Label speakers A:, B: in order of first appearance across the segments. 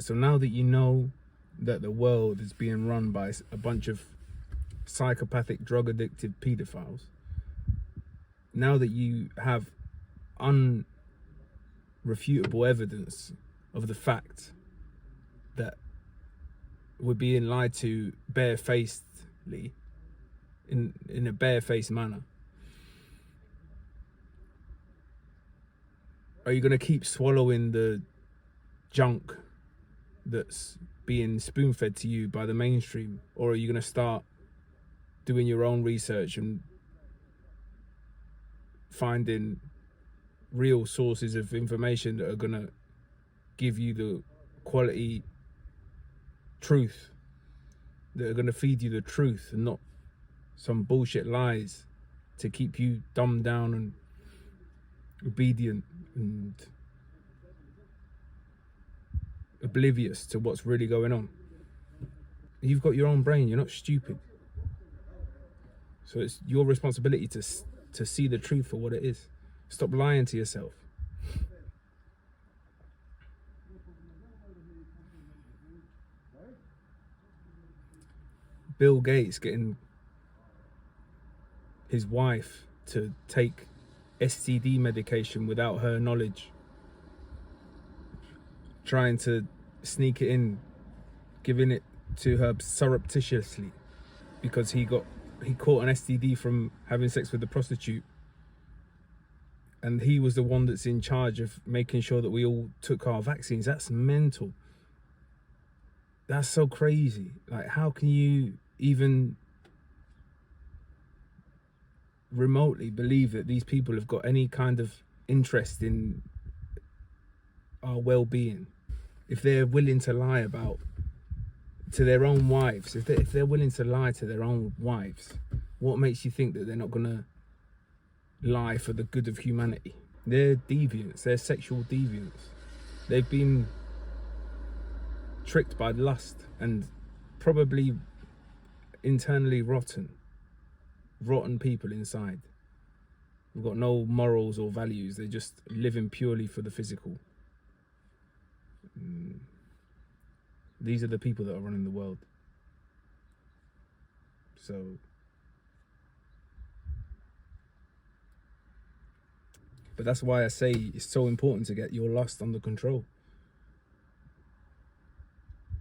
A: Right, so now that you know that the world is being run by a bunch of psychopathic, drug-addicted pedophiles, now that you have unrefutable evidence of the fact that we're being lied to barefacedly, in a barefaced manner, are you going to keep swallowing the junk that's being spoon-fed to you by the mainstream? Or are you going to start doing your own research and finding real sources of information that are going to give you the quality truth, that are going to feed you the truth and not some bullshit lies to keep you dumbed down and obedient and oblivious to what's really going on? You've got your own brain, you're not stupid. So it's your responsibility to see the truth for what it is. Stop lying to yourself. Bill Gates getting his wife to take STD medication without her knowledge, trying to sneak it in, giving it to her surreptitiously because he caught an STD from having sex with a prostitute, and he was the one that's in charge of making sure that we all took our vaccines. That's mental. That's so crazy. Like, how can you even remotely believe that these people have got any kind of interest in our well-being? If they're willing to lie to their own wives, if they're willing to lie to their own wives, what makes you think that they're not gonna lie for the good of humanity? They're deviants, they're sexual deviants. They've been tricked by lust and probably internally rotten people inside. They've got no morals or values. They're just living purely for the physical. These are the people that are running the world. So but that's why I say it's so important to get your lust under control.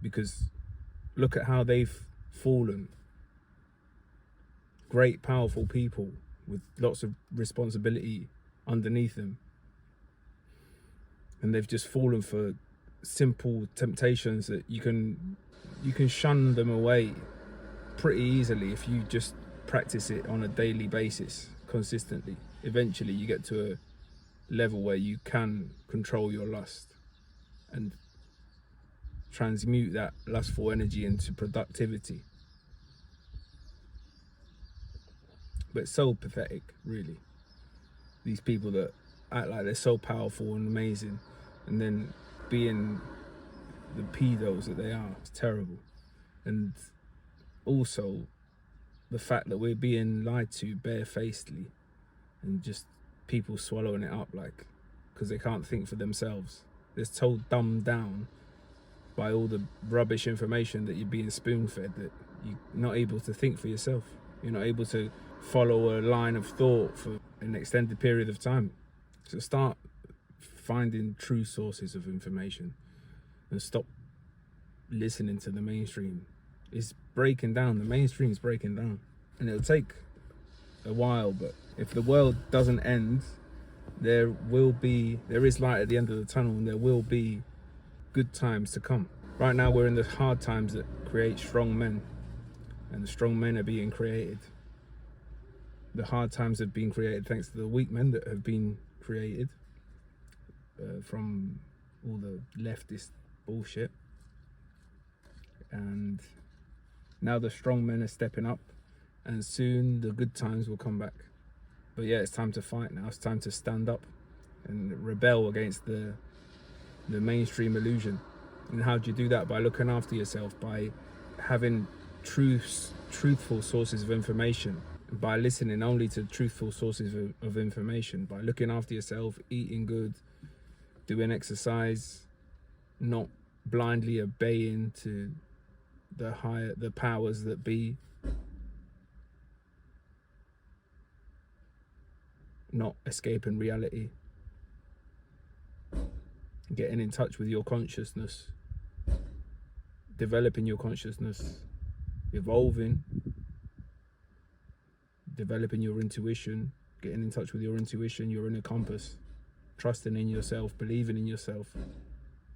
A: Because look at how they've fallen. Great, powerful people with lots of responsibility underneath them. And they've just fallen for simple temptations that you can shun them away pretty easily if you just practice it on a daily basis, consistently. Eventually you get to a level where you can control your lust and transmute that lustful energy into productivity. But it's so pathetic, really. These people that act like they're so powerful and amazing, and then being the pedos that they are, it's terrible. And also the fact that we're being lied to barefacedly, and just people swallowing it up, like, because they can't think for themselves. They're so dumbed down by all the rubbish information that you're being spoon-fed that you're not able to think for yourself. You're not able to follow a line of thought for an extended period of time. So start finding true sources of information and stop listening to the mainstream. It's breaking down. The mainstream's breaking down. And it'll take a while, but if the world doesn't end, there is light at the end of the tunnel, and there will be good times to come. Right now we're in the hard times that create strong men, and the strong men are being created. The hard times have been created thanks to the weak men that have been created from all the leftist bullshit. And now the strong men are stepping up, and soon the good times will come back. But yeah, it's time to fight now. It's time to stand up and rebel against the mainstream illusion. And how do you do that? By looking after yourself, by having truthful sources of information, by listening only to truthful sources of information, by looking after yourself, eating good, doing exercise, not blindly obeying to the powers that be, not escaping reality, getting in touch with your consciousness, developing your consciousness, evolving, developing your intuition, getting in touch with your intuition, your inner compass, trusting in yourself, believing in yourself.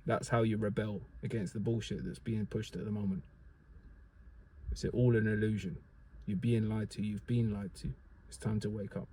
A: That's how you rebel against the bullshit that's being pushed at the moment. It's all an illusion. You're being lied to. You've been lied to. It's time to wake up.